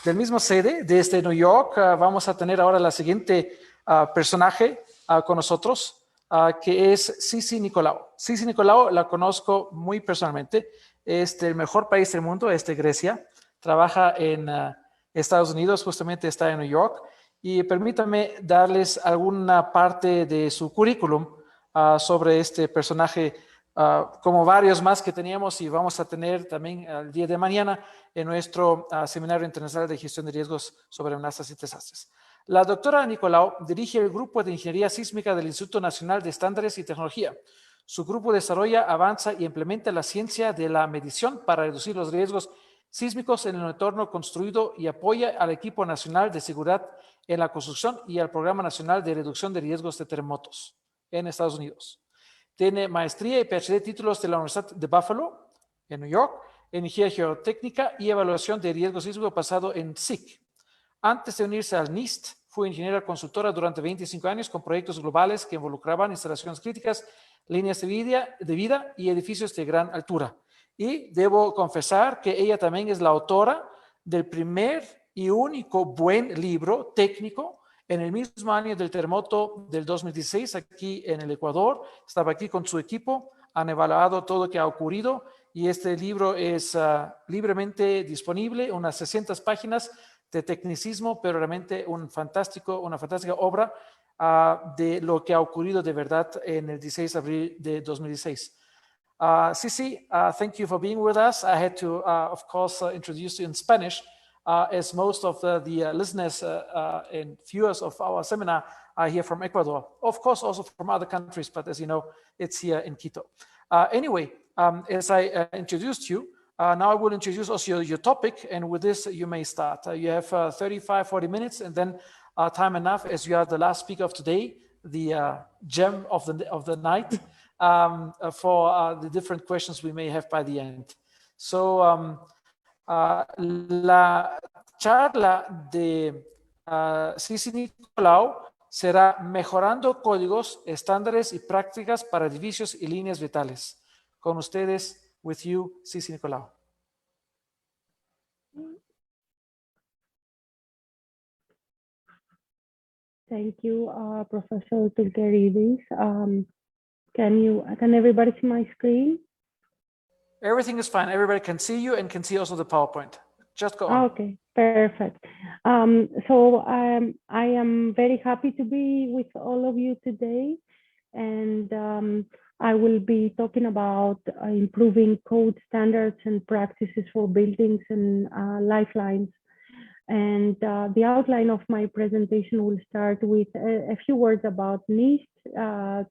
del mismo sede, desde New York. Vamos a tener ahora la siguiente personaje con nosotros, que es Sissy Nikolaou. Sissy Nikolaou la conozco muy personalmente. Es del mejor país del mundo, es de Grecia. Trabaja en Estados Unidos, justamente está en New York. Y permítanme darles alguna parte de su currículum sobre este personaje, como varios más que teníamos y vamos a tener también el día de mañana en nuestro Seminario Internacional de Gestión de Riesgos sobre Amenazas y Desastres. La doctora Nikolaou dirige el Grupo de Ingeniería Sísmica del Instituto Nacional de Estándares y Tecnología. Su grupo desarrolla, avanza y implementa la ciencia de la medición para reducir los riesgos sísmicos en el entorno construido y apoya al Equipo Nacional de Seguridad en la Construcción y al Programa Nacional de Reducción de Riesgos de Terremotos en Estados Unidos. Tiene maestría y PhD títulos de la Universidad de Buffalo, en New York, en Ingeniería Geotécnica y Evaluación de Riesgo Sísmico basado en SIC. Antes de unirse al NIST, fue ingeniera consultora durante 25 años con proyectos globales que involucraban instalaciones críticas, líneas de vida y edificios de gran altura. Y debo confesar que ella también es la autora del primer y único buen libro técnico en el mismo año del terremoto del 2016 aquí en el Ecuador. Estaba aquí con su equipo, han evaluado todo lo que ha ocurrido y este libro es libremente disponible, unas 600 páginas de tecnicismo, pero realmente una fantástica obra de lo que ha ocurrido de verdad en el 16 de abril de 2016. Sissy, thank you for being with us. I had to, of course, introduce you in Spanish, as most of the listeners and viewers of our seminar are here from Ecuador. Of course, also from other countries, but as you know, it's here in Quito. Anyway, as I introduced you, now I will introduce also your topic, and with this you may start. You have 35-40 minutes, and then time enough, as you are the last speaker of today, the gem of the night, for the different questions we may have by the end. So, la charla de Sissy Nikolaou será Mejorando códigos, estándares y prácticas para edificios y líneas vitales. Con ustedes, with you, Sissy Nikolaou. Thank you, Professor Tulkeridis. Can everybody see my screen? Everything is fine. Everybody can see you and can see also the PowerPoint. Just go on. Okay, perfect. So I am very happy to be with all of you today, and I will be talking about improving code standards and practices for buildings and lifelines. And the outline of my presentation will start with a few words about NIST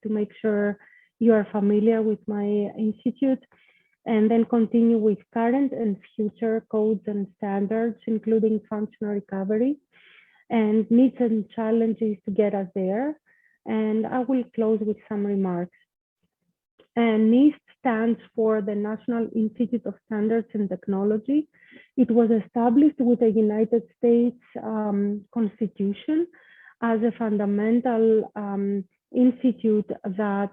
to make sure you are familiar with my institute, and then continue with current and future codes and standards, including functional recovery and needs and challenges to get us there. And I will close with some remarks. And NIST stands for the National Institute of Standards and Technology. It was established with the United States Constitution as a fundamental institute that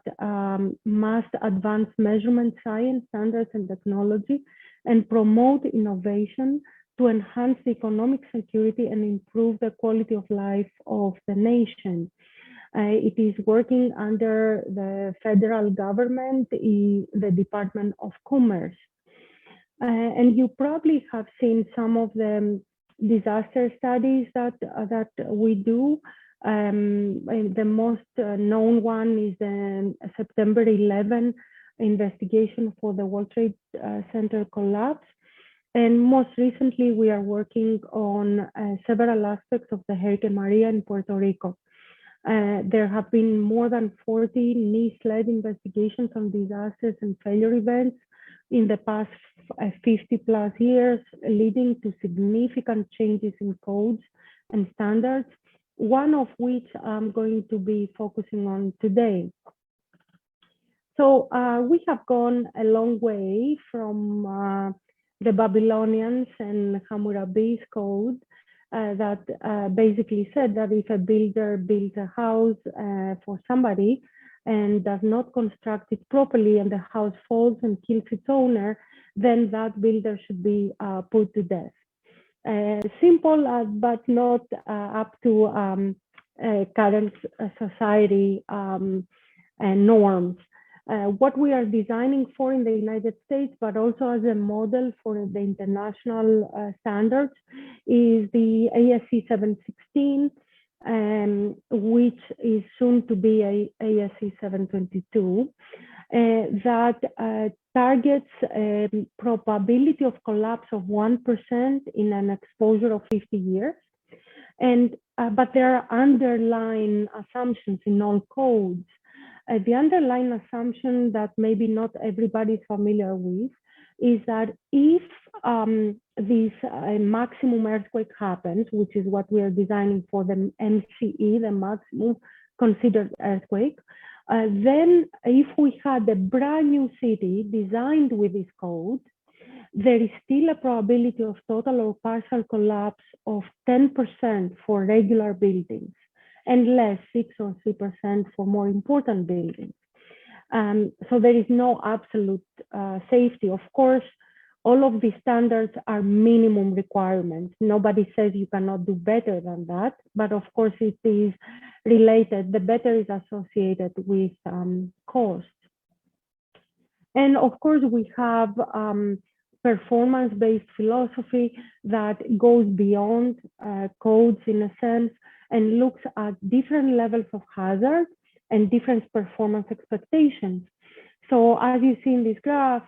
must advance measurement science, standards, and technology and promote innovation to enhance the economic security and improve the quality of life of the nation. It is working under the federal government, the Department of Commerce. And you probably have seen some of the disaster studies that we do. And the most known one is the September 11 investigation for the World Trade Center collapse. And most recently, we are working on several aspects of the Hurricane Maria in Puerto Rico. There have been more than 40 NIST-led investigations on disasters and failure events in the past 50 plus years, leading to significant changes in codes and standards, one of which I'm going to be focusing on today. So we have gone a long way from the Babylonians and Hammurabi's code that basically said that if a builder builds a house for somebody and does not construct it properly and the house falls and kills its owner, then that builder should be put to death. simple, but not up to current society norms. What we are designing for in the United States, but also as a model for the international standards, is the ASC 716, which is soon to be a ASC 722, that targets a probability of collapse of 1% in an exposure of 50 years. But there are underlying assumptions in all codes. The underlying assumption that maybe not everybody is familiar with is that if this maximum earthquake happens, which is what we are designing for the MCE, the maximum considered earthquake, then if we had a brand new city designed with this code, there is still a probability of total or partial collapse of 10% for regular buildings, and less 6 or 3% for more important buildings. So there is no absolute safety. Of course, all of these standards are minimum requirements. Nobody says you cannot do better than that, but of course it is related. The better is associated with cost. And of course we have performance-based philosophy that goes beyond codes in a sense, and looks at different levels of hazard and different performance expectations. So as you see in this graph,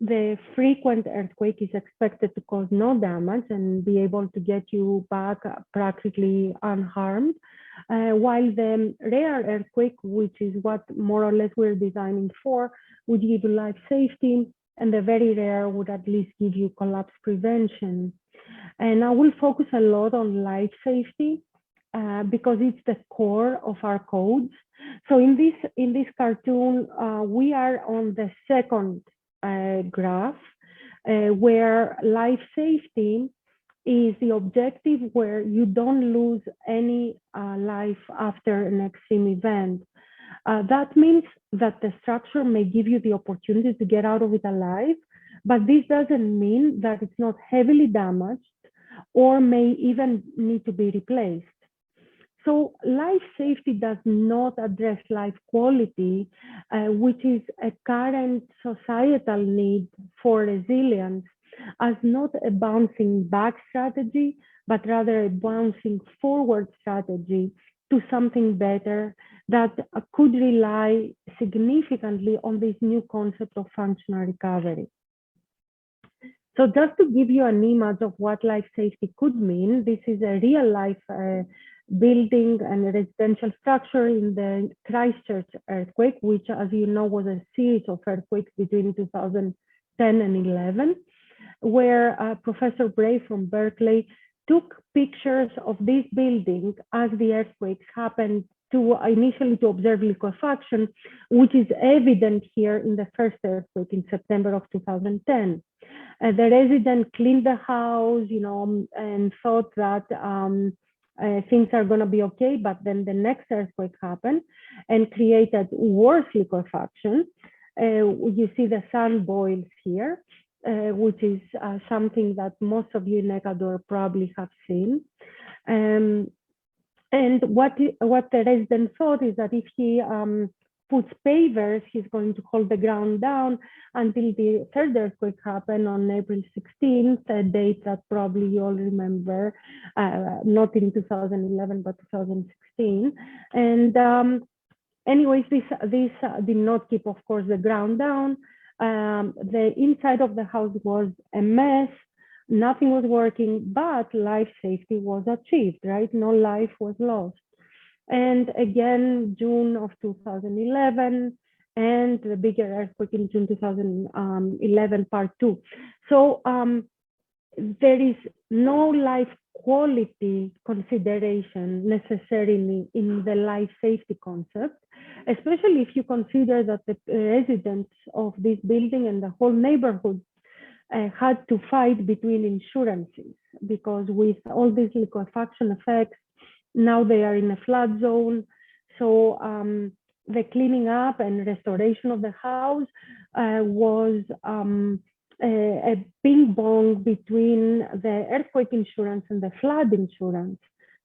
the frequent earthquake is expected to cause no damage and be able to get you back practically unharmed, while the rare earthquake, which is what more or less we're designing for, would give you life safety, and the very rare would at least give you collapse prevention. And I will focus a lot on life safety, because it's the core of our codes. So in this cartoon, we are on the second graph, where life safety is the objective, where you don't lose any life after an extreme event. That means that the structure may give you the opportunity to get out of it alive, but this doesn't mean that it's not heavily damaged or may even need to be replaced. So life safety does not address life quality, which is a current societal need for resilience, as not a bouncing back strategy, but rather a bouncing forward strategy to something better that could rely significantly on this new concept of functional recovery. So just to give you an image of what life safety could mean, this is a real life building and a residential structure in the Christchurch earthquake, which, as you know, was a series of earthquakes between 2010 and 11, where Professor Bray from Berkeley took pictures of this building as the earthquakes happened, to initially to observe liquefaction, which is evident here in the first earthquake in September of 2010. The resident cleaned the house, and thought that things are going to be okay, but then the next earthquake happened and created worse liquefaction. You see the sun boils here, which is something that most of you in Ecuador probably have seen. And what the resident thought is that if he puts pavers, he's going to hold the ground down until the third earthquake happened on April 16th, a date that probably you all remember, not in 2011, but 2016. And anyways, this did not keep, of course, the ground down. The inside of the house was a mess. Nothing was working, but life safety was achieved, right? No life was lost. And again, June of 2011, and the bigger earthquake in June 2011, part 2. So there is no life quality consideration necessarily in the life safety concept, especially if you consider that the residents of this building and the whole neighborhood had to fight between insurances, because with all these liquefaction effects, now they are in a flood zone. So the cleaning up and restoration of the house was a ping pong between the earthquake insurance and the flood insurance.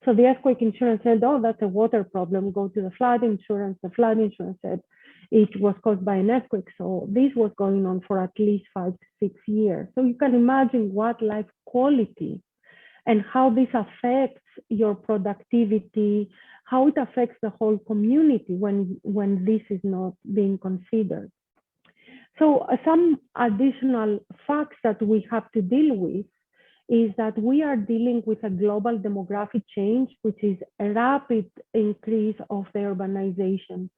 So the earthquake insurance said, oh, that's a water problem, go to the flood insurance. The flood insurance said it was caused by an earthquake. So this was going on for at least 5 to 6 years. So you can imagine what life quality and how this affects your productivity, how it affects the whole community when this is not being considered. So some additional facts that we have to deal with is that we are dealing with a global demographic change, which is a rapid increase of the urbanization,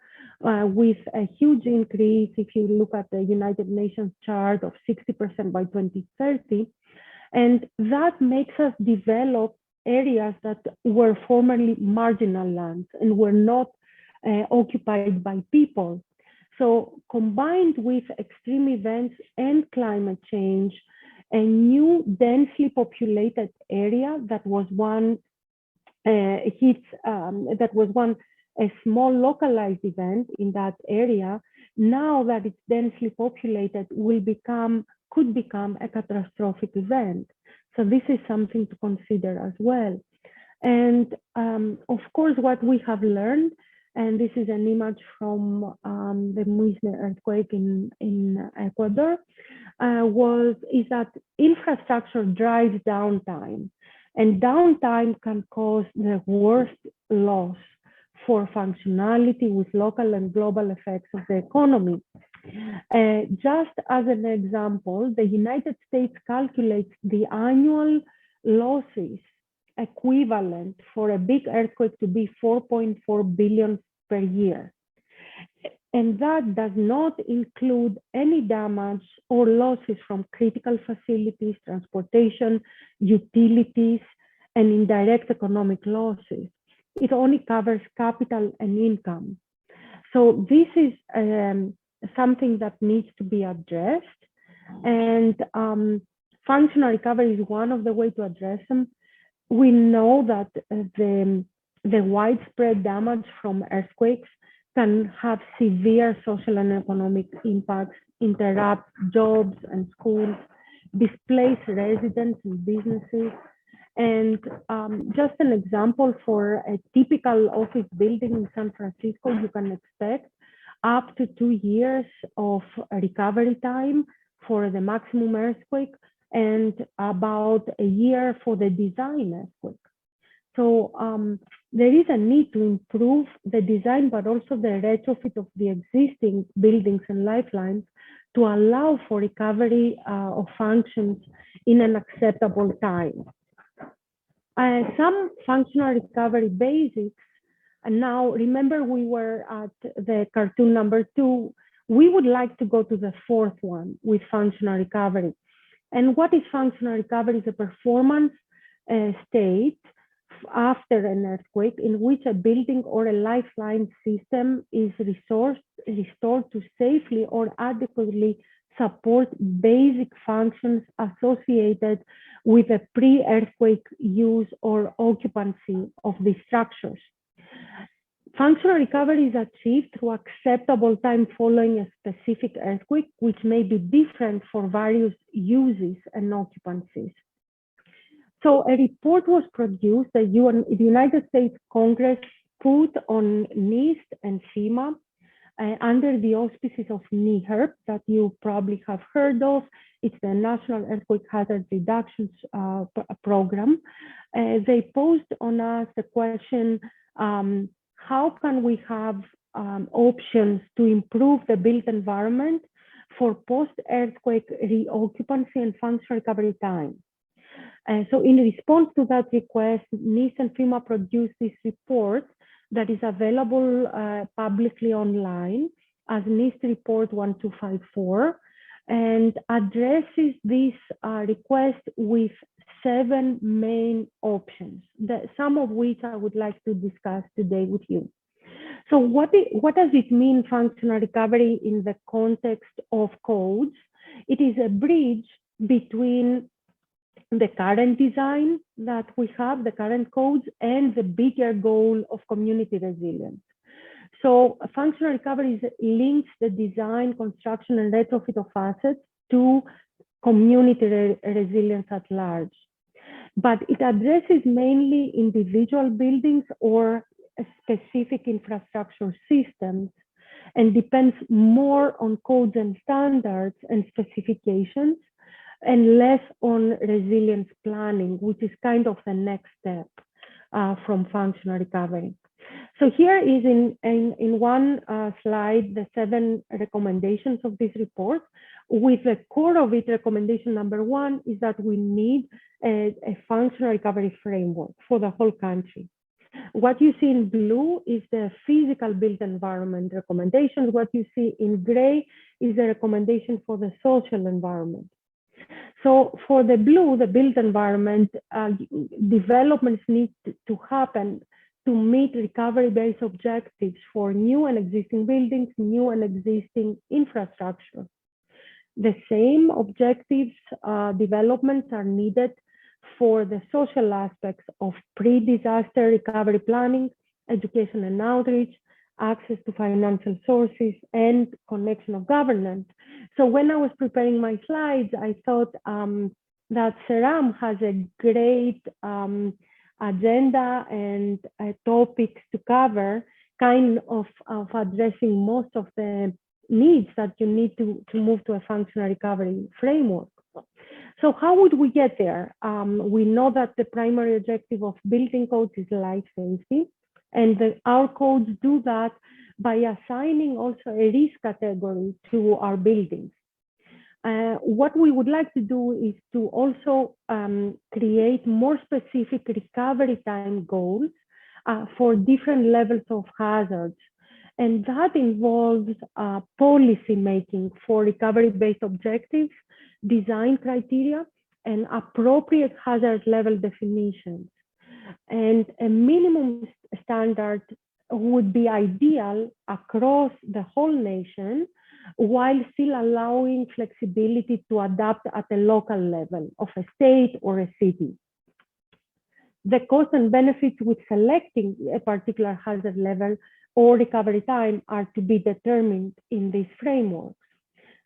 with a huge increase, if you look at the United Nations chart, of 60% by 2030. And that makes us develop areas that were formerly marginal lands and were not occupied by people. So combined with extreme events and climate change, a new densely populated area that was one a small localized event in that area, now that it's densely populated, could become a catastrophic event. So this is something to consider as well. And of course, what we have learned, and this is an image from the Muisne earthquake in Ecuador, is that infrastructure drives downtime, and downtime can cause the worst loss for functionality with local and global effects of the economy. Just as an example, the United States calculates the annual losses equivalent for a big earthquake to be 4.4 billion per year. And that does not include any damage or losses from critical facilities, transportation, utilities, and indirect economic losses. It only covers capital and income. So this is something that needs to be addressed. And functional recovery is one of the ways to address them. We know that the widespread damage from earthquakes can have severe social and economic impacts, interrupt jobs and schools, displace residents and businesses. And just an example, for a typical office building in San Francisco, you can expect up to 2 years of recovery time for the maximum earthquake and about a year for the design earthquake. So there is a need to improve the design, but also the retrofit of the existing buildings and lifelines to allow for recovery of functions in an acceptable time. Some functional recovery basics. And now, remember, we were at the cartoon number 2. We would like to go to the 4th one with functional recovery. And what is functional recovery? Is a performance state after an earthquake in which a building or a lifeline system is restored to safely or adequately support basic functions associated with a pre-earthquake use or occupancy of the structures. Functional recovery is achieved through acceptable time following a specific earthquake, which may be different for various uses and occupancies. So a report was produced, the United States Congress put on NIST and FEMA under the auspices of NIHRP that you probably have heard of. It's the National Earthquake Hazard Reduction Program. They posed on us the question, how can we have options to improve the built environment for post-earthquake reoccupancy and functional recovery time? So in response to that request, NIST and FEMA produced this report that is available publicly online as NIST Report 1254 and addresses this request with 7 main options, some of which I would like to discuss today with you. So what does it mean, functional recovery, in the context of codes? It is a bridge between the current design that we have, the current codes, and the bigger goal of community resilience. So functional recovery links the design, construction, and retrofit of assets to community resilience at large. But it addresses mainly individual buildings or specific infrastructure systems, and depends more on codes and standards and specifications, and less on resilience planning, which is kind of the next step from functional recovery. So here is in one slide, the 7 recommendations of this report. With the core of it, recommendation number 1 is that we need a functional recovery framework for the whole country. What you see in blue is the physical built environment recommendations. What you see in gray is the recommendation for the social environment. So for the blue, the built environment, developments need to happen to meet recovery-based objectives for new and existing buildings, new and existing infrastructure. The same objectives, developments are needed for the social aspects of pre-disaster recovery planning, education and outreach, access to financial sources, and connection of governance. So when I was preparing my slides, I thought that SERAM has a great agenda and topics to cover, kind of addressing most of the needs that you need to move to a functional recovery framework. So how would we get there? We know that the primary objective of building codes is life safety, and our codes do that by assigning also a risk category to our buildings. What we would like to do is to also create more specific recovery time goals for different levels of hazards. And that involves policy making for recovery-based objectives, design criteria, and appropriate hazard level definitions. And a minimum standard would be ideal across the whole nation, while still allowing flexibility to adapt at a local level of a state or a city. The cost and benefits with selecting a particular hazard level or recovery time are to be determined in this framework.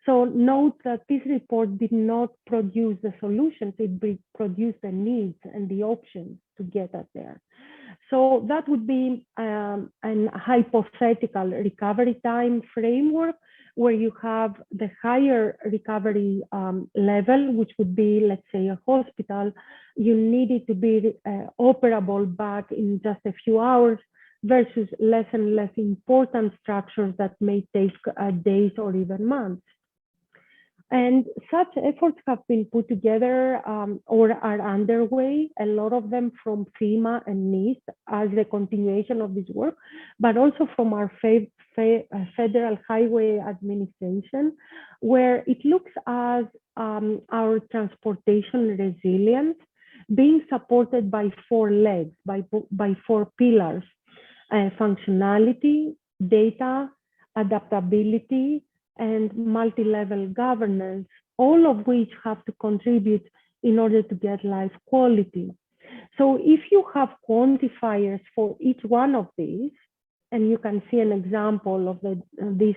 So note that this report did not produce the solutions, it produced the needs and the options to get us there. So that would be an hypothetical recovery time framework where you have the higher recovery level, which would be, let's say, a hospital. You need it to be operable back in just a few hours versus less and less important structures that may take days or even months. And such efforts have been put together or are underway, a lot of them from FEMA and NIST as a continuation of this work, but also from our Federal Highway Administration, where it looks at our transportation resilience being supported by 4 legs, by 4 pillars: functionality, data, adaptability, and multi-level governance, all of which have to contribute in order to get life quality. So if you have quantifiers for each one of these, and you can see an example of this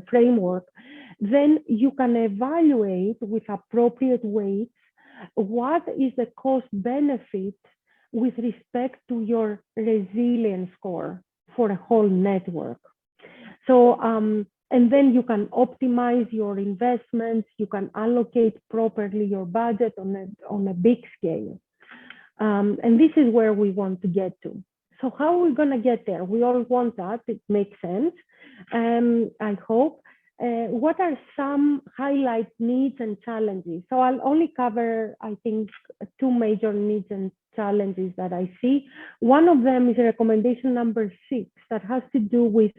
framework, then you can evaluate with appropriate weights what is the cost benefit with respect to your resilience score for a whole network. So, and then you can optimize your investments, you can allocate properly your budget on a big scale. And this is where we want to get to. So how are we going to get there? We all want that, it makes sense, I hope. What are some highlight needs and challenges? So I'll only cover, I think, 2 major needs and challenges that I see. One of them is recommendation number 6 that has to do with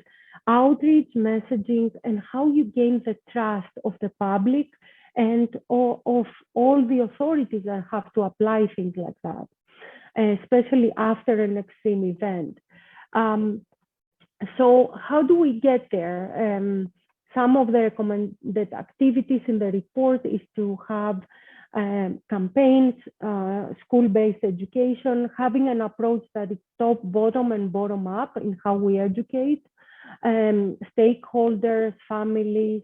outreach, messaging, and how you gain the trust of the public and of all the authorities that have to apply things like that, especially after an extreme event. So how do we get there? Some of the recommended activities in the report is to have campaigns, school-based education, having an approach that is top, bottom, and bottom up in how we educate, stakeholders, families,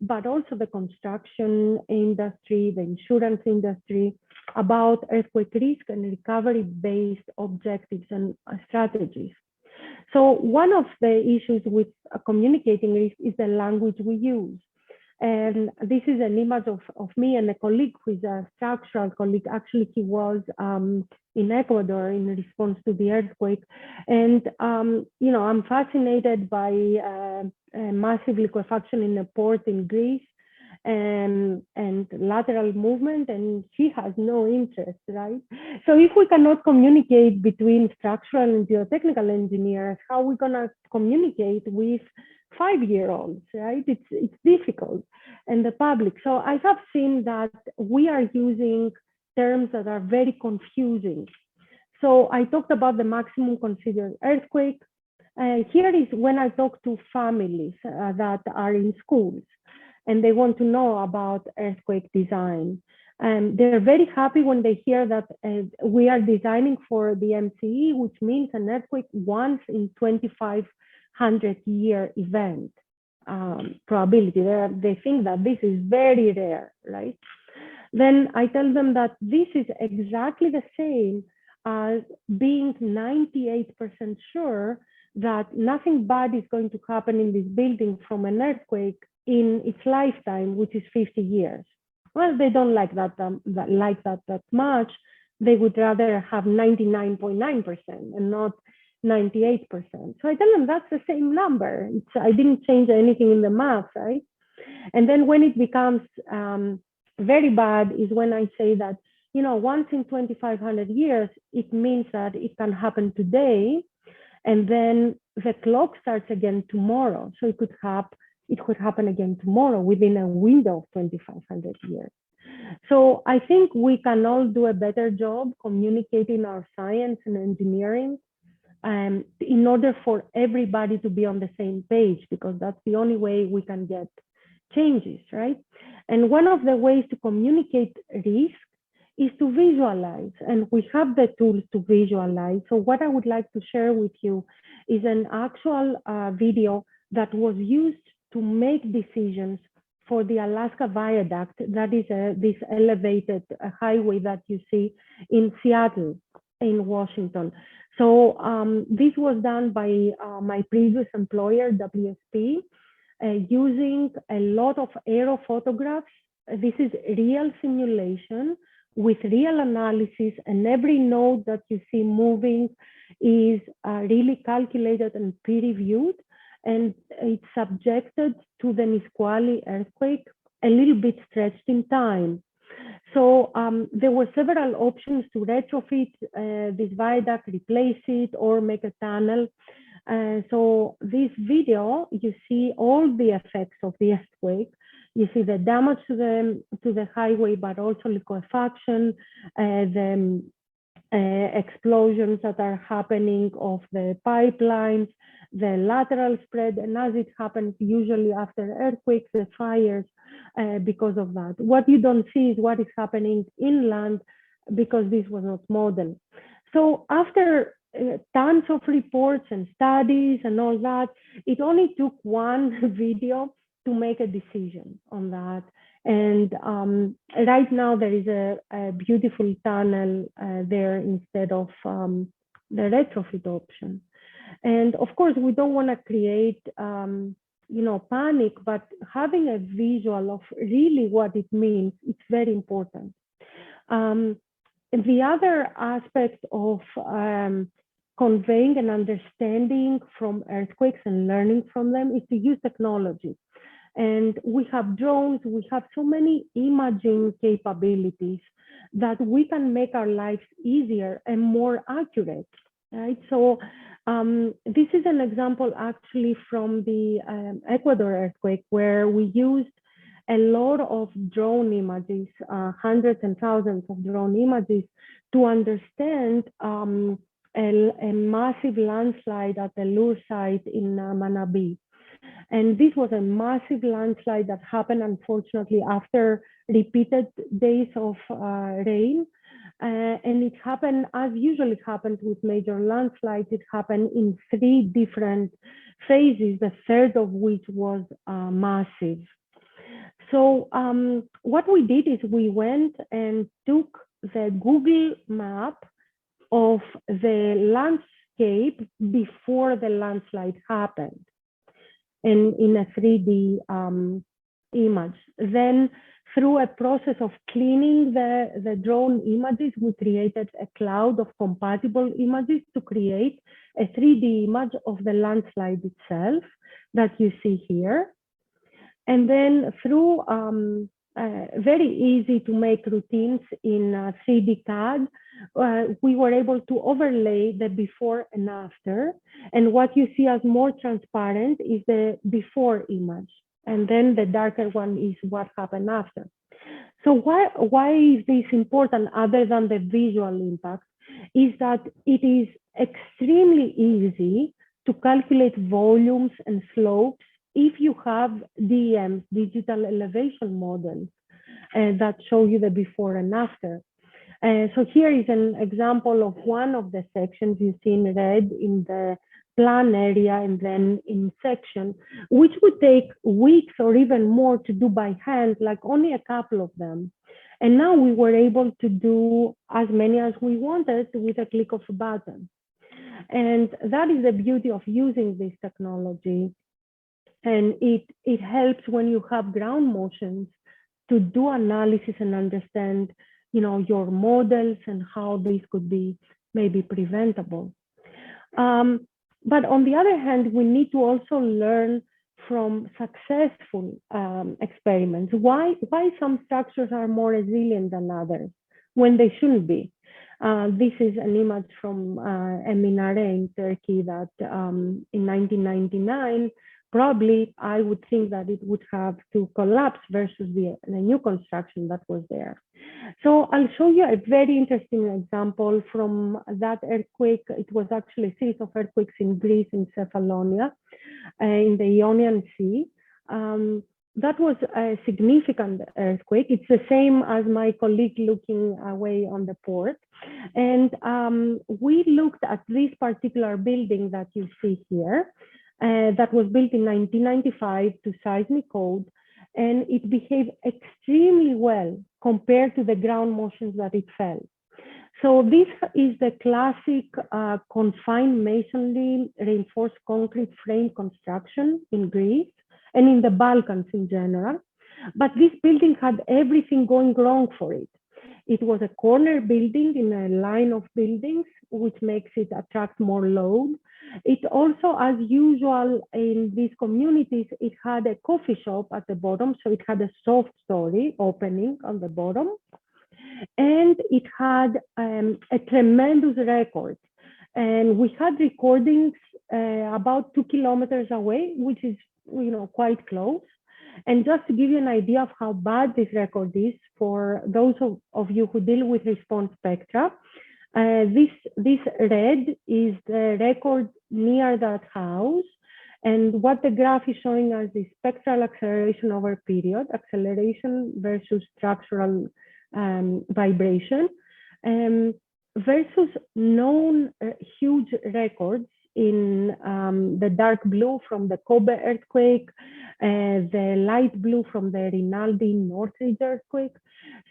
but also the construction industry, the insurance industry, about earthquake risk and recovery-based objectives and strategies. So one of the issues with communicating risk is the language we use. And this is an image of me and a colleague who is a structural colleague. Actually, he was in Ecuador in response to the earthquake. And, you know, I'm fascinated by massive liquefaction in a port in Greece and lateral movement, and he has no interest, right? So if we cannot communicate between structural and geotechnical engineers, how are we gonna communicate with 5-year-olds, right? It's difficult, and the public. So I have seen that we are using terms that are very confusing. So I talked about the maximum considered earthquake. Here is when I talk to families that are in schools and they want to know about earthquake design. They're very happy when they hear that we are designing for the MCE, which means an earthquake once in 2,500-year event probability. They think that this is very rare, right? Then I tell them that this is exactly the same as being 98% sure that nothing bad is going to happen in this building from an earthquake in its lifetime, which is 50 years. Well, they don't like that much. They would rather have 99.9% and not 98%. So I tell them that's the same number. I didn't change anything in the math, right? And then when it becomes very bad is when I say that, you know, once in 2,500 years, it means that it can happen today, and then the clock starts again tomorrow. So it could happen again tomorrow within a window of 2,500 years. So I think we can all do a better job communicating our science and engineering in order for everybody to be on the same page, because that's the only way we can get changes, right? And one of the ways to communicate risk is to visualize, and we have the tools to visualize. So what I would like to share with you is an actual video that was used to make decisions for the Alaska Viaduct, that is this elevated highway that you see in Seattle, in Washington. So this was done by my previous employer, WSP, using a lot of aero photographs. This is real simulation with real analysis, and every node that you see moving is really calculated and peer-reviewed, and it's subjected to the Nisqually earthquake, a little bit stretched in time. So there were several options to retrofit this viaduct, replace it, or make a tunnel. So this video, you see all the effects of the earthquake. You see the damage to the highway, but also liquefaction, the explosions that are happening of the pipelines, the lateral spread, and as it happens usually after earthquakes, the fires because of that. What you don't see is what is happening inland because this was not modeled. So after tons of reports and studies and all that, it only took one video to make a decision on that. And right now there is a beautiful tunnel there instead of the retrofit option. And of course, we don't want to create panic, but having a visual of really what it means, it's very important. The other aspect of conveying an understanding from earthquakes and learning from them is to use technology. And we have drones, we have so many imaging capabilities that we can make our lives easier and more accurate, right? So this is an example actually from the Ecuador earthquake, where we used a lot of drone images, hundreds and thousands of drone images to understand a massive landslide at the Lure site in Manabí. And this was a massive landslide that happened, unfortunately, after repeated days of rain. And it happened, as usually happens with major landslides, it happened in 3 different phases, the third of which was massive. So what we did is we went and took the Google map of the landscape before the landslide happened, and in a 3D image. Then through a process of cleaning the drone images, we created a cloud of compatible images to create a 3D image of the landslide itself that you see here. And then through very easy to make routines in 3D CAD, we were able to overlay the before and after. And what you see as more transparent is the before image. And then the darker one is what happened after. So why is this important other than the visual impact? Is that it is extremely easy to calculate volumes and slopes if you have DEMs, digital elevation models, that show you the before and after. So here is an example of one of the sections you see in red in the plan area and then in section, which would take weeks or even more to do by hand, like only a couple of them. And now we were able to do as many as we wanted with a click of a button. And that is the beauty of using this technology. And it helps when you have ground motions to do analysis and understand, your models and how these could be maybe preventable. But on the other hand, we need to also learn from successful experiments. Why some structures are more resilient than others when they shouldn't be. This is an image from a minaret in Turkey that in 1999, probably I would think that it would have to collapse versus the new construction that was there. So I'll show you a very interesting example from that earthquake. It was actually a series of earthquakes in Greece, in Cephalonia, in the Ionian Sea. That was a significant earthquake. It's the same as my colleague looking away on the port. And we looked at this particular building that you see here. That was built in 1995 to seismic code, and it behaved extremely well compared to the ground motions that it felt. So this is the classic confined masonry reinforced concrete frame construction in Greece and in the Balkans in general. But this building had everything going wrong for it. It was a corner building in a line of buildings, which makes it attract more load. It also, as usual in these communities, it had a coffee shop at the bottom. So it had a soft story opening on the bottom. And it had a tremendous record. And we had recordings about 2 kilometers away, which is, quite close. And just to give you an idea of how bad this record is for those of you who deal with response spectra, this red is the record near that house. And what the graph is showing us is spectral acceleration over period, acceleration versus structural vibration, versus known huge records in the dark blue from the Kobe earthquake, the light blue from the Rinaldi Northridge earthquake.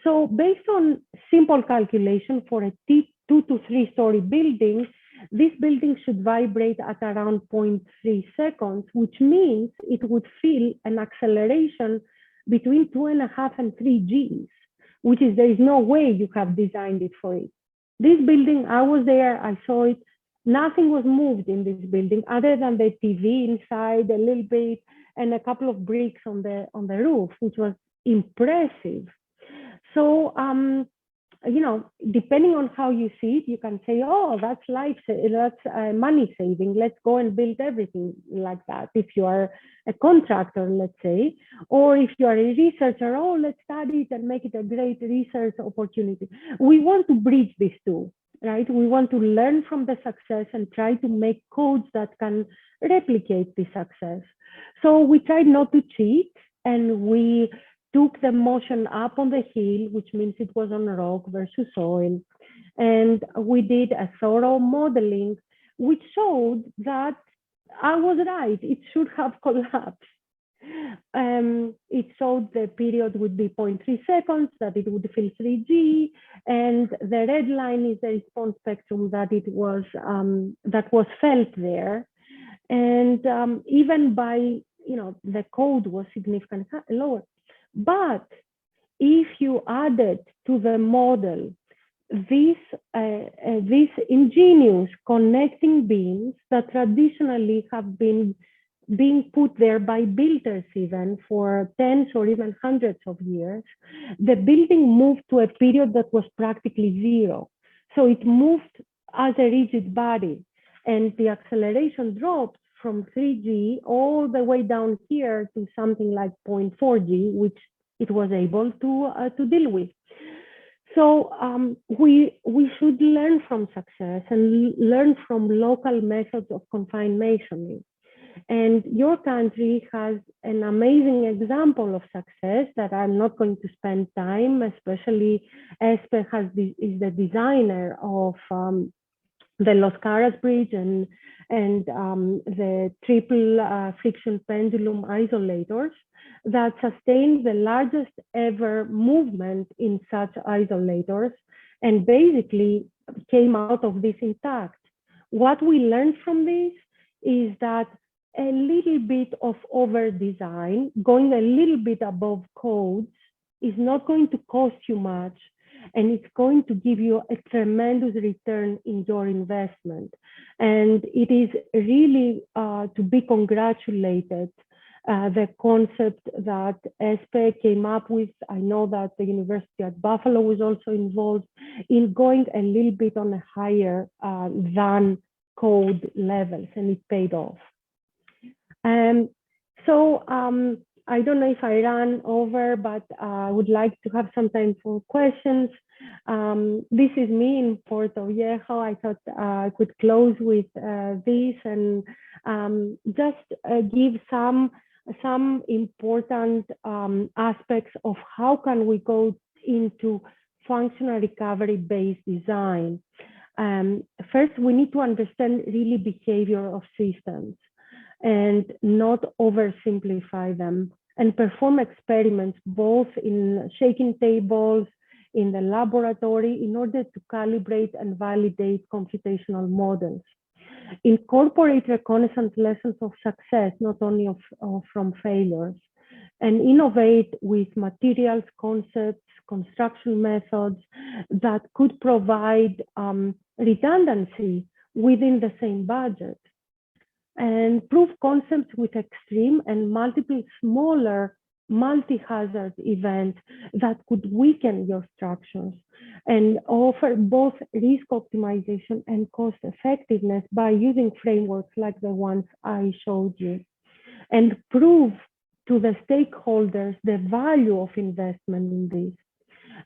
So based on simple calculation for a 2 to 3 story building, this building should vibrate at around 0.3 seconds, which means it would feel an acceleration between 2.5 and 3 Gs, which is, there is no way you have designed it for it. This building, I was there, I saw it, nothing was moved in this building other than the TV inside a little bit and a couple of bricks on the roof, which was impressive. So, depending on how you see it, you can say, oh, that's money saving. Let's go and build everything like that. If you are a contractor, let's say, or if you are a researcher, oh, let's study it and make it a great research opportunity. We want to bridge these two, right? We want to learn from the success and try to make codes that can replicate the success. So we tried not to cheat, and we took the motion up on the hill, which means it was on rock versus soil. And we did a thorough modeling, which showed that I was right. It should have collapsed. It showed the period would be 0.3 seconds, that it would fill 3G, and the red line is the response spectrum that it was that was felt there. And even by, you know, the code was significantly lower. But if you added to the model these ingenious connecting beams that traditionally have been being put there by builders even for tens or even hundreds of years, the building moved to a period that was practically zero. So it moved as a rigid body, and the acceleration dropped from 3G all the way down here to something like 0.4G, which it was able to deal with. So we should learn from success and learn from local methods of confined masonry. And your country has an amazing example of success that I'm not going to spend time, especially ESPE is the designer of the Los Caras Bridge and the triple friction pendulum isolators that sustained the largest ever movement in such isolators and basically came out of this intact. What we learned from this is that a little bit of over design, going a little bit above codes, is not going to cost you much, and it's going to give you a tremendous return in your investment. And it is really to be congratulated, the concept that ESPE came up with. I know that the University at Buffalo was also involved in going a little bit on a higher than code levels, and it paid off. So I don't know if I ran over, but I would like to have some time for questions. This is me in Puerto Viejo. I thought I could close with this and just give some important aspects of how can we go into functional recovery-based design. First, we need to understand really behavior of systems and not oversimplify them, and perform experiments both in shaking tables, in the laboratory, in order to calibrate and validate computational models. Incorporate reconnaissance lessons of success, not only from failures, and innovate with materials, concepts, construction methods that could provide redundancy within the same budget. And prove concepts with extreme and multiple smaller multi-hazard events that could weaken your structures, and offer both risk optimization and cost effectiveness by using frameworks like the ones I showed you. And prove to the stakeholders the value of investment in this.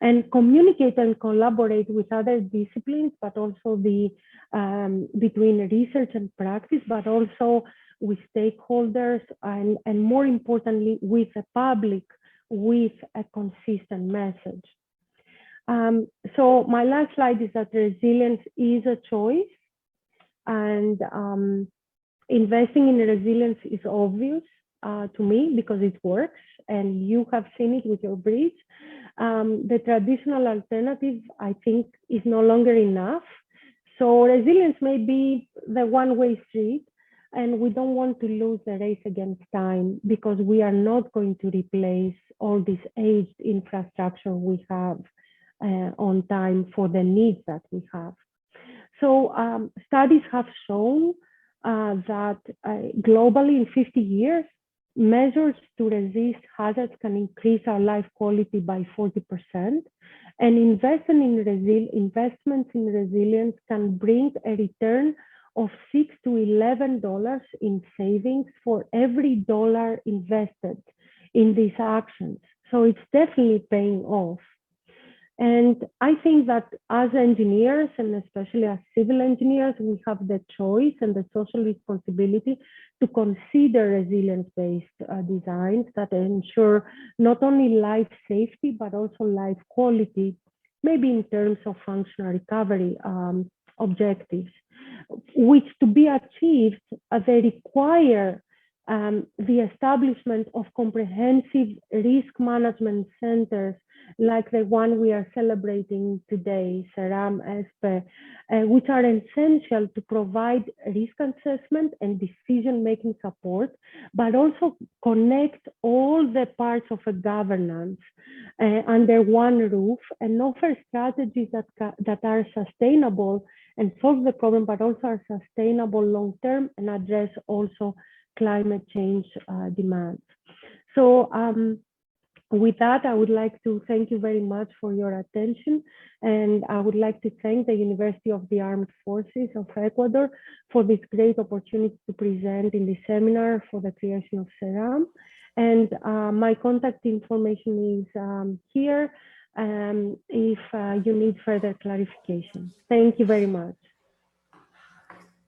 And communicate and collaborate with other disciplines, but also between research and practice, but also with stakeholders, and more importantly, with the public, with a consistent message. So my last slide is that resilience is a choice, and investing in resilience is obvious to me because it works, and you have seen it with your bridge. The traditional alternative, I think, is no longer enough. So resilience may be the one-way street, and we don't want to lose the race against time, because we are not going to replace all this aged infrastructure we have on time for the needs that we have. So studies have shown that globally in 50 years, measures to resist hazards can increase our life quality by 40%, and investments in resilience can bring a return of $6 to $11 in savings for every dollar invested in these actions. So it's definitely paying off. And I think that as engineers, and especially as civil engineers, we have the choice and the social responsibility to consider resilience-based designs that ensure not only life safety, but also life quality, maybe in terms of functional recovery objectives, which to be achieved, they require the establishment of comprehensive risk management centers like the one we are celebrating today, SERAM, ESPE, which are essential to provide risk assessment and decision-making support, but also connect all the parts of a governance under one roof and offer strategies that are sustainable and solve the problem, but also are sustainable long-term and address also climate change demands. So with that, I would like to thank you very much for your attention. And I would like to thank the University of the Armed Forces of Ecuador for this great opportunity to present in this seminar for the creation of SERAM. And my contact information is here if you need further clarification. Thank you very much.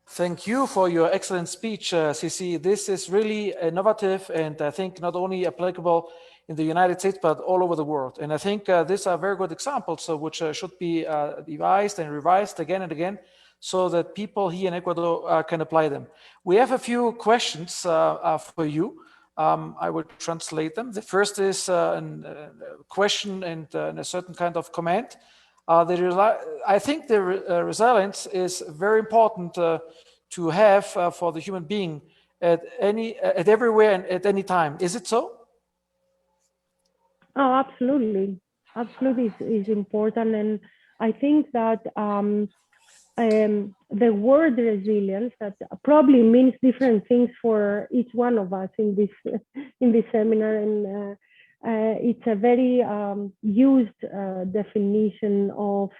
Thank you for your excellent speech, Sissy. This is really innovative and I think not only applicable in the United States, but all over the world. And I think these are very good examples which should be devised and revised again and again so that people here in Ecuador can apply them. We have a few questions for you. I will translate them. The first is a question and a certain kind of comment. I think the resilience is very important to have for the human being at everywhere and at any time. Is it so? Oh, absolutely. Absolutely is important. And I think that the word resilience, that probably means different things for each one of us in this seminar. And it's a very used definition of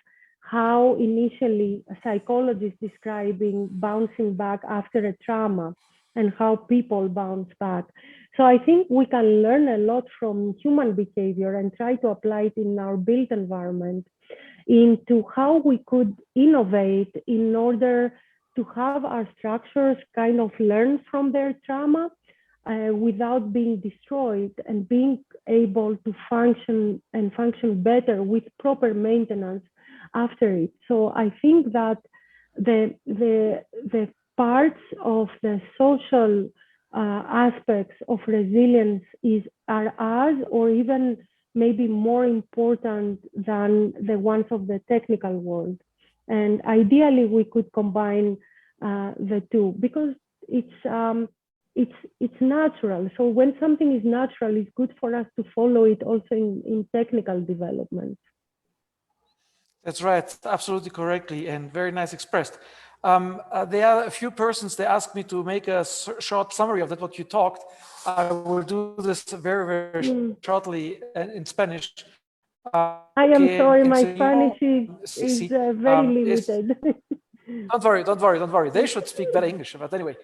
how initially psychologists describing bouncing back after a trauma and how people bounce back. So I think we can learn a lot from human behavior and try to apply it in our built environment into how we could innovate in order to have our structures kind of learn from their trauma without being destroyed and being able to function better with proper maintenance after it. So I think that the parts of the social aspects of resilience are as or even maybe more important than the ones of the technical world. And ideally we could combine the two because it's natural. So when something is natural, it's good for us to follow it also in technical development. That's right, absolutely correctly and very nice expressed. There are a few persons, they asked me to make a short summary of that, what you talked. I will do this very, very shortly in Spanish. I am sorry, my Spanish is very limited. Don't worry. They should speak better English, but anyway.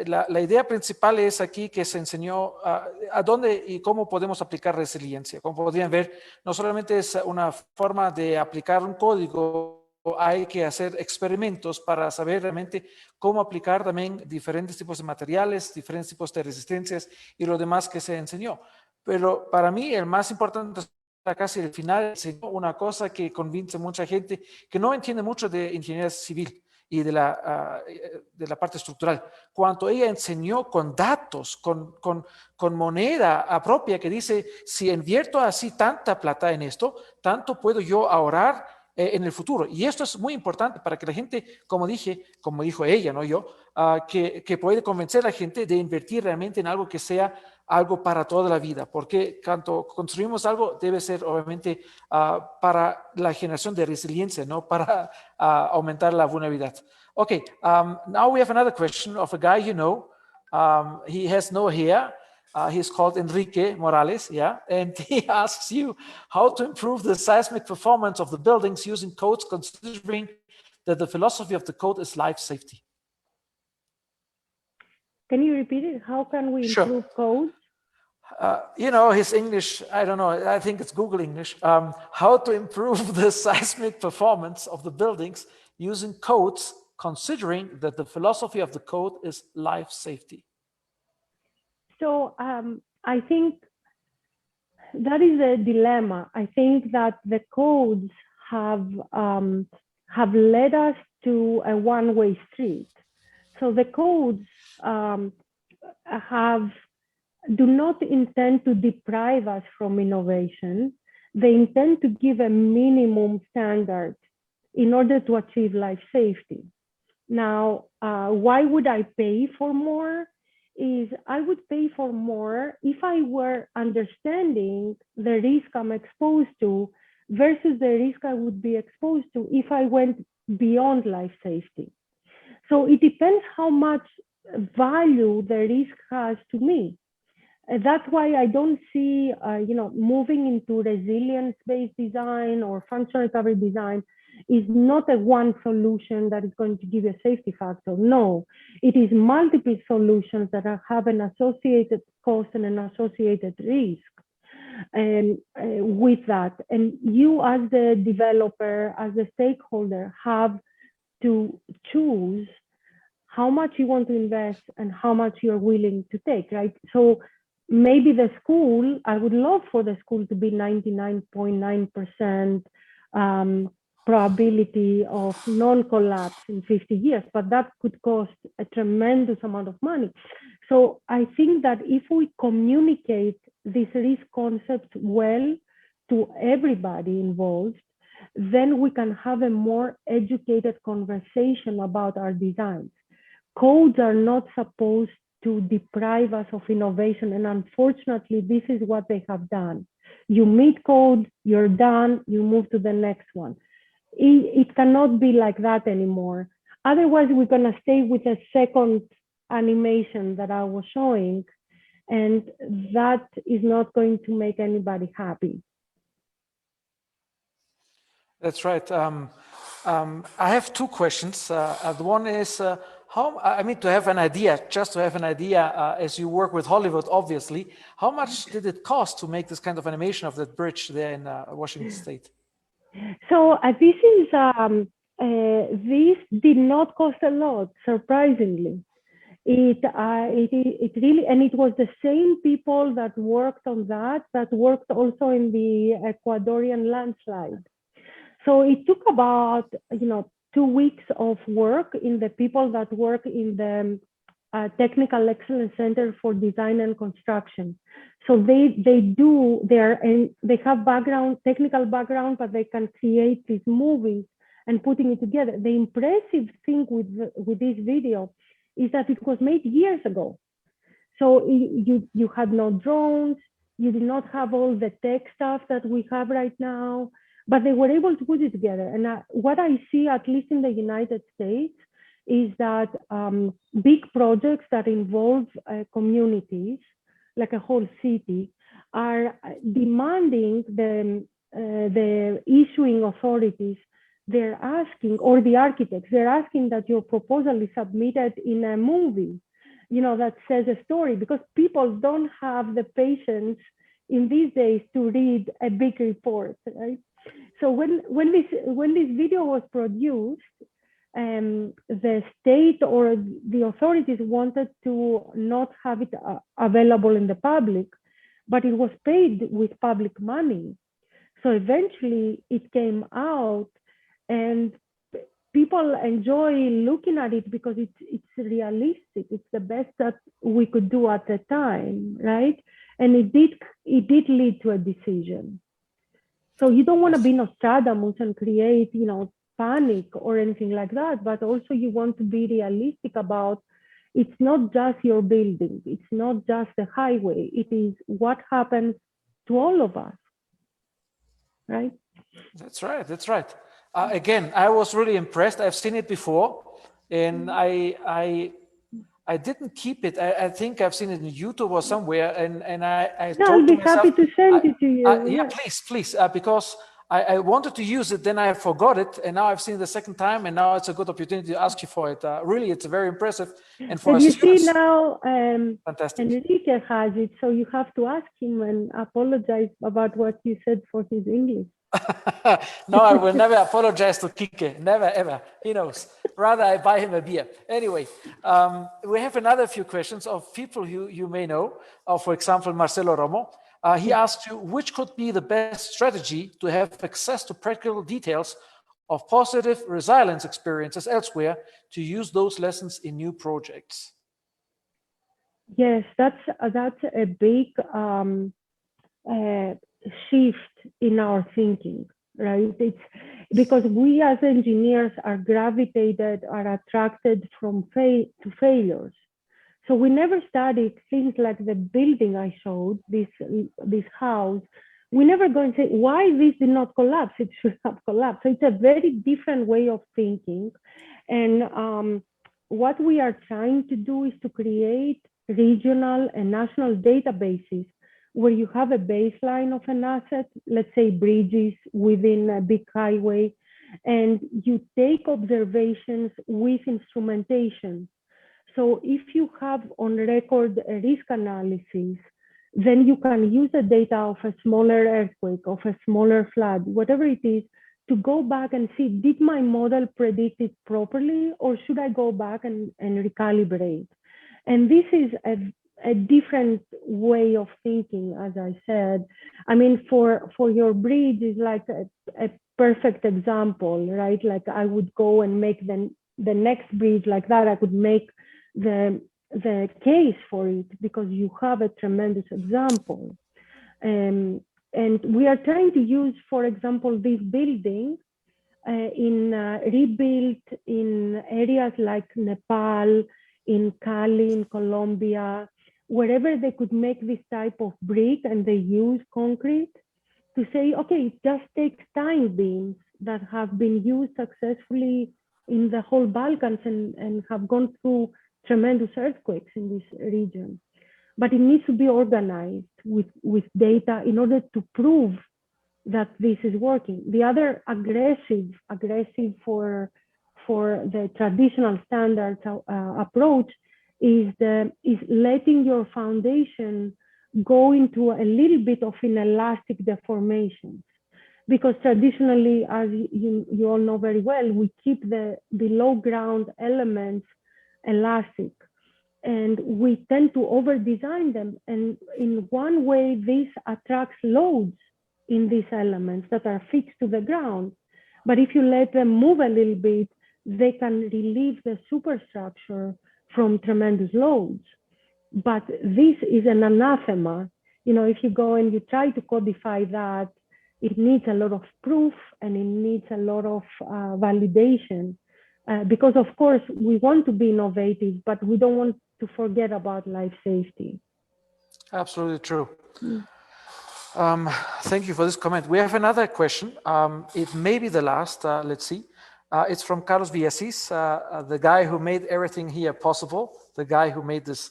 La idea principal es aquí que se enseñó a dónde y cómo podemos aplicar resiliencia. Como podrían ver, no solamente es una forma de aplicar un código, hay que hacer experimentos para saber realmente cómo aplicar también diferentes tipos de materiales, diferentes tipos de resistencias y lo demás que se enseñó. Pero para mí el más importante casi al final enseñó una cosa que convence a mucha gente que no entiende mucho de ingeniería civil y de la parte estructural. Cuando ella enseñó con datos, con moneda propia que dice, si invierto así tanta plata en esto, tanto puedo yo ahorrar en el futuro. Y esto es muy importante para que la gente, como dijo ella, no yo, que puede convencer a la gente de invertir realmente en algo que sea algo para toda la vida, porque cuando construimos algo debe ser obviamente para la generación de resiliencia, no para aumentar la vulnerabilidad. Okay, now we have another question of a guy you know. He has no hair. He's called Enrique Morales, yeah, and he asks you how to improve the seismic performance of the buildings using codes, considering that the philosophy of the code is life safety. Can you repeat it? How can we improve code? You know, his English, I don't know, I think it's Google English. How to improve the seismic performance of the buildings using codes, considering that the philosophy of the code is life safety. So I think that is a dilemma. I think that the codes have led us to a one-way street. So the codes do not intend to deprive us from innovation. They intend to give a minimum standard in order to achieve life safety. Now, why would I pay for more? Is I would pay for more if I were understanding the risk I'm exposed to versus the risk I would be exposed to if I went beyond life safety. So it depends how much value the risk has to me. That's why I don't see, moving into resilience-based design or functional recovery design is not a one solution that is going to give you a safety factor. No, it is multiple solutions that have an associated cost and an associated risk with that. And you as the developer, as a stakeholder, have to choose how much you want to invest and how much you're willing to take, right? So maybe the school, I would love for the school to be 99.9% probability of non-collapse in 50 years, but that could cost a tremendous amount of money. So I think that if we communicate these risk concepts well to everybody involved, then we can have a more educated conversation about our designs. Codes are not supposed to deprive us of innovation, and unfortunately, this is what they have done. You meet code, you're done, you move to the next one. It cannot be like that anymore. Otherwise, we're going to stay with a second animation that I was showing, and that is not going to make anybody happy. That's right. I have two questions. The one is, to have an idea, just to have an idea, as you work with Hollywood, obviously, how much did it cost to make this kind of animation of that bridge there in Washington State? So this did not cost a lot, surprisingly. It really, and it was the same people that worked on that worked also in the Ecuadorian landslide. So it took about 2 weeks of work in the people that work in the Technical Excellence Center for Design and Construction. So they have technical background, but they can create these movies and putting it together. The impressive thing with this video is that it was made years ago. So you had no drones, you did not have all the tech stuff that we have right now, but they were able to put it together. And what I see, at least in the United States, is that big projects that involve communities, like a whole city, are demanding the issuing authorities. They're asking, or the architects, they're asking that your proposal is submitted in a movie, that says a story, because people don't have the patience in these days to read a big report, right? So when this video was produced, the state or the authorities wanted to not have it available in the public, but it was paid with public money. So eventually it came out, and people enjoy looking at it because it's realistic. It's the best that we could do at the time, right? And it did lead to a decision. So you don't want to be Nostradamus and create, panic or anything like that, but also you want to be realistic about, it's not just your building, it's not just the highway, it is what happens to all of us, right? That's right, that's right. Again, I was really impressed. I've seen it before, and I didn't keep it. I think I've seen it in YouTube or somewhere, and I I'll be happy to send it to you. Yeah, please, because I wanted to use it, then I forgot it, and now I've seen it the second time, and now it's a good opportunity to ask you for it. Really, it's very impressive, and for you students, see now, fantastic. Enrique has it, so you have to ask him and apologize about what you said for his English. No, I will never apologize to Kike, never ever. He knows. Rather, I buy him a beer. Anyway, we have another few questions of people you may know. For example, Marcelo Romo. He asked you, which could be the best strategy to have access to practical details of positive resilience experiences elsewhere to use those lessons in new projects? Yes, that's a big shift in our thinking, right? It's because we as engineers are attracted to failures. So we never studied things like the building I showed, this house. We never go and say why this did not collapse. It should have collapsed. So it's a very different way of thinking. And what we are trying to do is to create regional and national databases where you have a baseline of an asset, let's say bridges within a big highway, and you take observations with instrumentation. So if you have on record a risk analysis, then you can use the data of a smaller earthquake, of a smaller flood, whatever it is, to go back and see, did my model predict it properly, or should I go back and recalibrate? And this is a different way of thinking, as I said. I mean, for your bridge is like a perfect example, right? Like I would go and make the next bridge like that. I could make the case for it because you have a tremendous example. And we are trying to use, for example, this building rebuilt in areas like Nepal, in Cali, in Colombia, wherever they could make this type of brick and they use concrete to say, okay, it just takes time beams that have been used successfully in the whole Balkans and have gone through tremendous earthquakes in this region. But it needs to be organized with data in order to prove that this is working. The other aggressive for the traditional standards approach is letting your foundation go into a little bit of inelastic deformations. Because traditionally, as you all know very well, we keep the below ground elements elastic, and we tend to over design them. And in one way, this attracts loads in these elements that are fixed to the ground. But if you let them move a little bit, they can relieve the superstructure from tremendous loads. But this is an anathema. You know, if you go and you try to codify that, it needs a lot of proof and it needs a lot of validation. Because of course we want to be innovative, but we don't want to forget about life safety. Absolutely true. Thank you for this comment. We have another question. It may be the last, let's see. It's from Carlos Villasis, the guy who made everything here possible, the guy who made this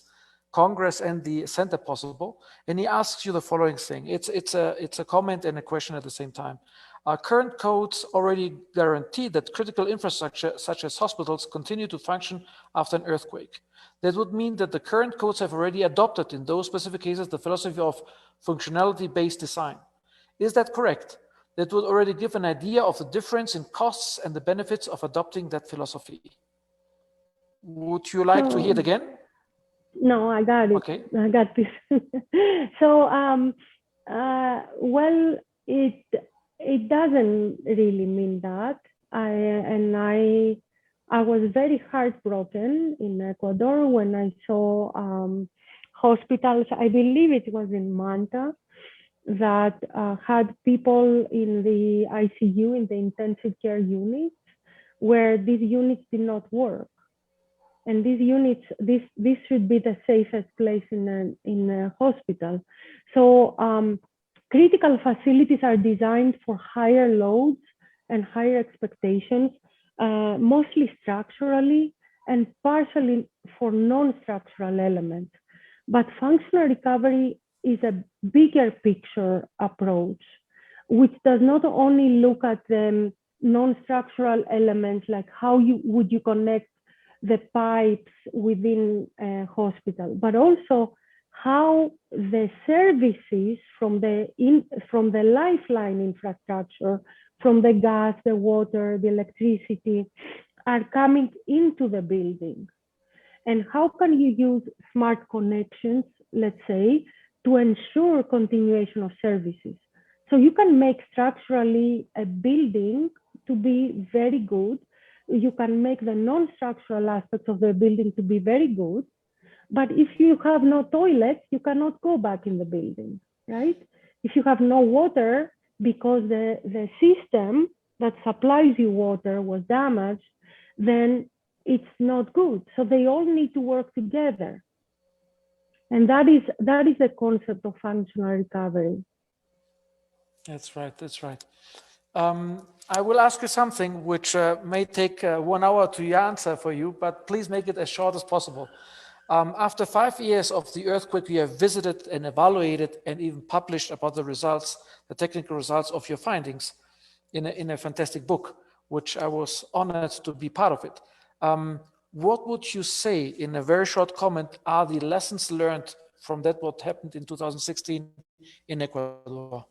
Congress and the center possible. And he asks you the following thing. It's a comment and a question at the same time. Current codes already guarantee that critical infrastructure, such as hospitals, continue to function after an earthquake. That would mean that the current codes have already adopted in those specific cases the philosophy of functionality-based design. Is that correct? That would already give an idea of the difference in costs and the benefits of adopting that philosophy. Would you like to hear it again? No, I got it. Okay. I got this. So, well, it doesn't really mean that. I was very heartbroken in Ecuador when I saw hospitals, I believe it was in Manta, that had people in the ICU, in the intensive care units, where these units did not work. And these units, this should be the safest place in a hospital. So critical facilities are designed for higher loads and higher expectations, mostly structurally and partially for non-structural elements. But functional recovery is a bigger picture approach, which does not only look at the non-structural elements, like how would you connect the pipes within a hospital, but also how the services from the lifeline infrastructure, from the gas, the water, the electricity, are coming into the building. And how can you use smart connections, let's say, to ensure continuation of services? So you can make structurally a building to be very good. You can make the non-structural aspects of the building to be very good, But if you have no toilets, you cannot go back in the building, right? If you have no water because the system that supplies you water was damaged, then it's not good. So they all need to work together. And that is the concept of functional recovery. That's right, that's right. I will ask you something which may take 1 hour to answer for you, but please make it as short as possible. After 5 years of the earthquake, you have visited and evaluated and even published about the results, the technical results of your findings in a fantastic book, which I was honored to be part of it. What would you say in a very short comment are the lessons learned from that what happened in 2016 in Ecuador?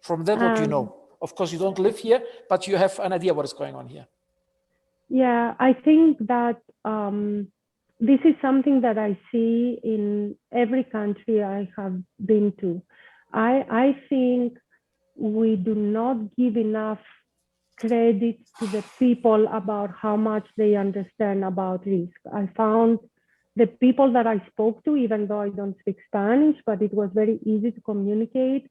From that what you know? Of course, you don't live here, but you have an idea what is going on here. Yeah, I think that this is something that I see in every country I have been to. I think we do not give enough credit to the people about how much they understand about risk. I found the people that I spoke to, even though I don't speak Spanish, but it was very easy to communicate,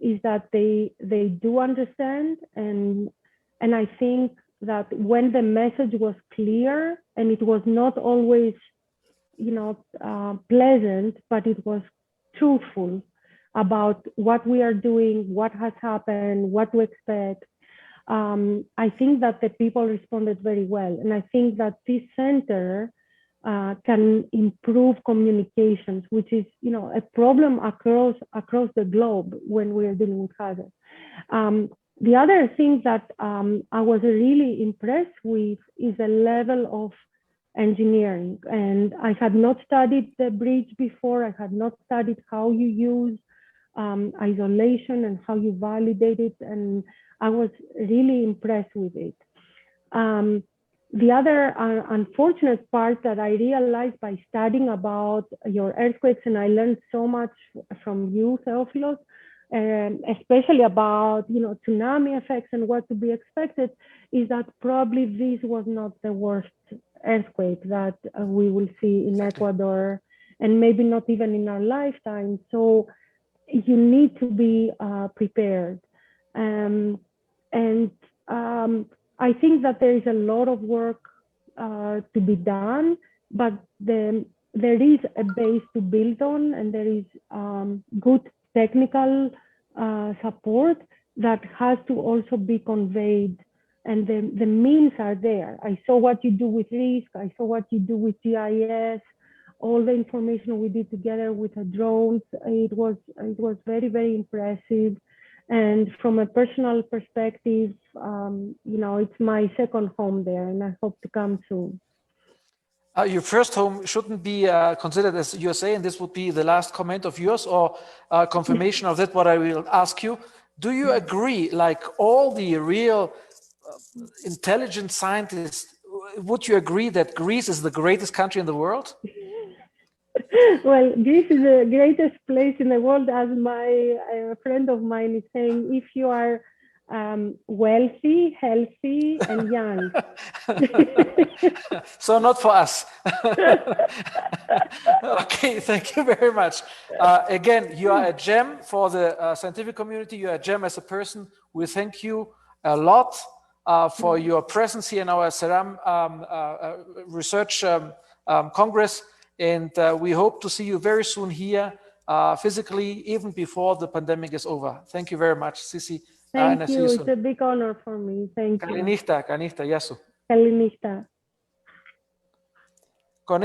is that they do understand. And I think that when the message was clear, and it was not always, pleasant, but it was truthful about what we are doing, what has happened, what to expect. I think that the people responded very well. And I think that this center can improve communications, which is, a problem across the globe when we are dealing with hazard. The other thing that I was really impressed with is the level of engineering. And I had not studied the bridge before. I had not studied how you use isolation and how you validate it. And I was really impressed with it. The other unfortunate part that I realized by studying about your earthquakes, and I learned so much from you, Theofilos, especially about tsunami effects and what to be expected, is that probably this was not the worst earthquake that we will see in Ecuador, and maybe not even in our lifetime. So you need to be prepared. I think that there is a lot of work to be done, but there is a base to build on, and there is good technical support that has to also be conveyed, and the means are there. I saw what you do with risk, I saw what you do with GIS, all the information we did together with the drones. It was very, very impressive. And from a personal perspective, it's my second home there, and I hope to come soon. Your first home shouldn't be considered as USA, and this would be the last comment of yours or confirmation of that, what I will ask you. Do you agree, like all the real intelligent scientists, would you agree that Greece is the greatest country in the world? Well, Greece is the greatest place in the world, as a friend of mine is saying, if you are wealthy, healthy, and young. So not for us. Okay, thank you very much. Again, you are a gem for the scientific community. You are a gem as a person. We thank you a lot for your presence here in our CERAM Research Congress. And we hope to see you very soon here, physically, even before the pandemic is over. Thank you very much, Sissy. Thank you. It's a big honor for me. Thank you. Kalinihta, Yasu. Kalinihta. Con